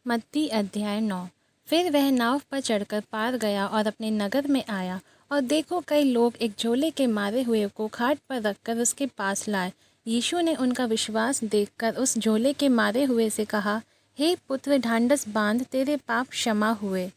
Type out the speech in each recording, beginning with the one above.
मत्ती अध्याय 9। फिर वह नाव पर चढ़कर पार गया और अपने नगर में आया, और देखो कई लोग एक झोले के मारे हुए को खाट पर रखकर उसके पास लाए। यीशु ने उनका विश्वास देखकर उस झोले के मारे हुए से कहा, हे पुत्र, ढांढस बांध, तेरे पाप क्षमा हुए।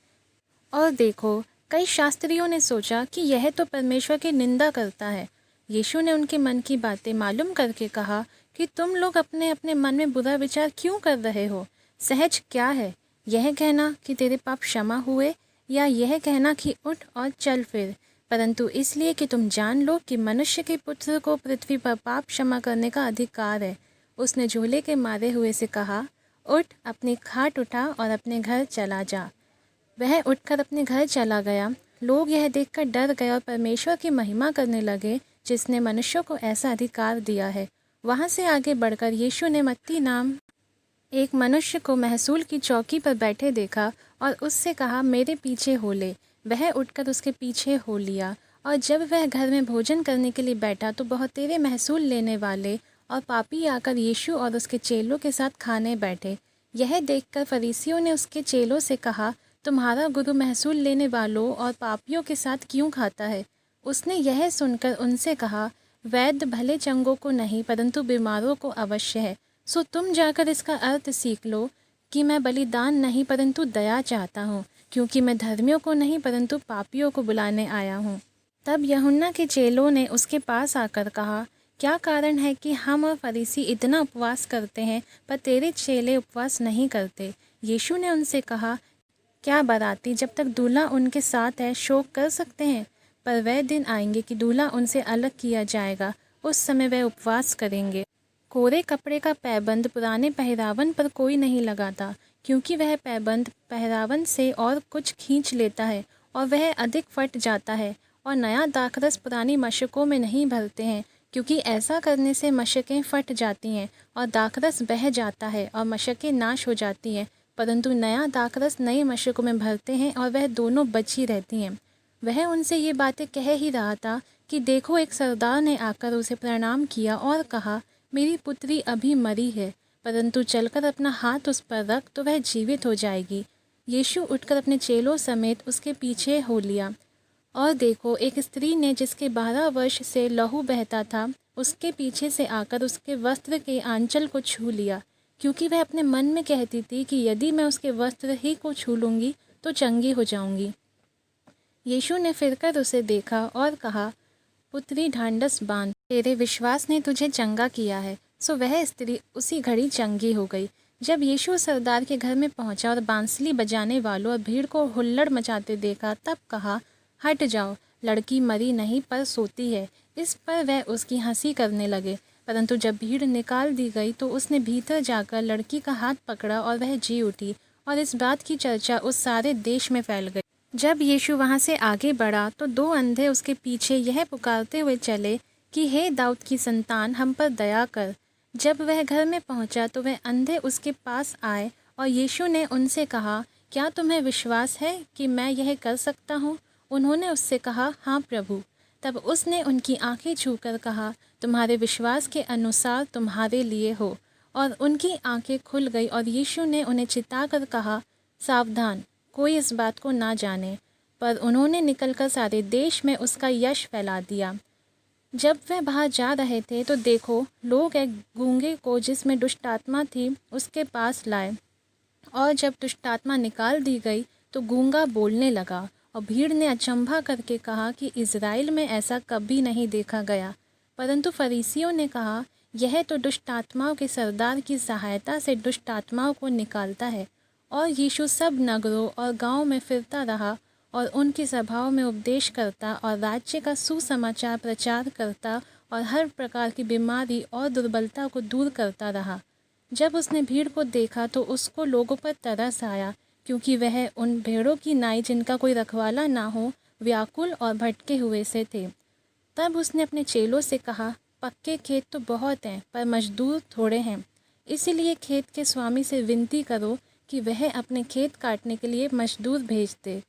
और देखो कई शास्त्रियों ने सोचा कि यह तो परमेश्वर की निंदा करता है। यीशु ने उनके मन की बातें मालूम करके कहा कि तुम लोग अपने अपने मन में बुरा विचार क्यों कर रहे हो। सहज क्या है, यह कहना कि तेरे पाप क्षमा हुए, या यह कहना कि उठ और चल फिर। परंतु इसलिए कि तुम जान लो कि मनुष्य के पुत्र को पृथ्वी पर पाप क्षमा करने का अधिकार है। उसने झोले के मारे हुए से कहा, उठ, अपनी खाट उठा और अपने घर चला जा। वह उठकर अपने घर चला गया। लोग यह देखकर डर गए और परमेश्वर की महिमा करने लगे, जिसने मनुष्यों को ऐसा अधिकार दिया है। वहाँ से आगे बढ़कर यीशु ने मत्ती नाम एक मनुष्य को महसूल की चौकी पर बैठे देखा और उससे कहा, मेरे पीछे हो ले। वह उठकर उसके पीछे हो लिया। और जब वह घर में भोजन करने के लिए बैठा तो बहुतेरे महसूल लेने वाले और पापी आकर यीशु और उसके चेलों के साथ खाने बैठे। यह देखकर फरीसियों ने उसके चेलों से कहा, तुम्हारा गुरु महसूल लेने वालों और पापियों के साथ क्यों खाता है। उसने यह सुनकर उनसे कहा, वैद्य भले चंगों को नहीं परंतु बीमारों को अवश्य है। सो तुम जाकर इसका अर्थ सीख लो कि मैं बलिदान नहीं परंतु दया चाहता हूँ, क्योंकि मैं धर्मियों को नहीं परंतु पापियों को बुलाने आया हूँ। तब यूहन्ना के चेलों ने उसके पास आकर कहा, क्या कारण है कि हम और फरीसी इतना उपवास करते हैं पर तेरे चेले उपवास नहीं करते। यीशु ने उनसे कहा, क्या बाराती जब तक दूल्हा उनके साथ है शोक कर सकते हैं, पर वह दिन आएंगे कि दूल्हा उनसे अलग किया जाएगा, उस समय वह उपवास करेंगे। कोरे कपड़े का पैबंद पुराने पहरावन पर कोई नहीं लगाता, क्योंकि वह पैबंद पहरावन से और कुछ खींच लेता है और वह अधिक फट जाता है। और नया दाखरस पुरानी मशकों में नहीं भरते हैं, क्योंकि ऐसा करने से मशकें फट जाती हैं और दाखरस बह जाता है और मशकें नाश हो जाती हैं। परंतु नया दाखरस नई मशकों में भरते हैं और वह दोनों बची रहती हैं। वह उनसे ये बातें कह ही रहा था कि देखो एक सरदार ने आकर उसे प्रणाम किया और कहा, मेरी पुत्री अभी मरी है, परंतु चलकर अपना हाथ उस पर रख तो वह जीवित हो जाएगी। यीशु उठकर अपने चेलों समेत उसके पीछे हो लिया। और देखो एक स्त्री ने जिसके 12 वर्ष से लहू बहता था, उसके पीछे से आकर उसके वस्त्र के आंचल को छू लिया, क्योंकि वह अपने मन में कहती थी कि यदि मैं उसके वस्त्र ही को छू लूँगी तो चंगी हो जाऊँगी। यीशु ने फिरकर उसे देखा और कहा, पुत्री, ढांढस बांध, तेरे विश्वास ने तुझे चंगा किया है। सो वह स्त्री उसी घड़ी चंगी हो गई। जब यीशु सरदार के घर में पहुंचा और बांसुरी बजाने वालों और भीड़ को हुल्लड़ मचाते देखा, तब कहा, हट जाओ, लड़की मरी नहीं पर सोती है। इस पर वह उसकी हंसी करने लगे। परंतु जब भीड़ निकाल दी गई तो उसने भीतर जाकर लड़की का हाथ पकड़ा और वह जी उठी, और इस बात की चर्चा उस सारे देश में फैल गई। जब यीशु वहाँ से आगे बढ़ा तो 2 अंधे उसके पीछे यह पुकारते हुए चले कि हे दाऊद की संतान, हम पर दया कर। जब वह घर में पहुँचा तो वह अंधे उसके पास आए और यीशु ने उनसे कहा, क्या तुम्हें विश्वास है कि मैं यह कर सकता हूँ। उन्होंने उससे कहा, हाँ प्रभु। तब उसने उनकी आंखें छूकर कहा, तुम्हारे विश्वास के अनुसार तुम्हारे लिए हो। और उनकी आंखें खुल गई और यीशु ने उन्हें चिताकर कहा, सावधान, कोई इस बात को ना जाने। पर उन्होंने निकलकर सारे देश में उसका यश फैला दिया। जब वह बाहर जा रहे थे तो देखो लोग एक गूंगे को जिसमें दुष्ट आत्मा थी उसके पास लाए, और जब दुष्ट आत्मा निकाल दी गई तो गूंगा बोलने लगा। और भीड़ ने अचंभा करके कहा कि इज़राइल में ऐसा कभी नहीं देखा गया। परंतु फरीसियों ने कहा, यह तो दुष्ट आत्माओं के सरदार की सहायता से दुष्ट आत्माओं को निकालता है। और यीशु सब नगरों और गांवों में फिरता रहा और उनकी सभाओं में उपदेश करता और राज्य का सुसमाचार प्रचार करता और हर प्रकार की बीमारी और दुर्बलता को दूर करता रहा। जब उसने भीड़ को देखा तो उसको लोगों पर तरस आया, क्योंकि वह उन भेड़ों की नाई जिनका कोई रखवाला ना हो, व्याकुल और भटके हुए से थे। तब उसने अपने चेलों से कहा, पक्के खेत तो बहुत हैं पर मजदूर थोड़े हैं। इसीलिए खेत के स्वामी से विनती करो कि वह अपने खेत काटने के लिए मजदूर भेज दे।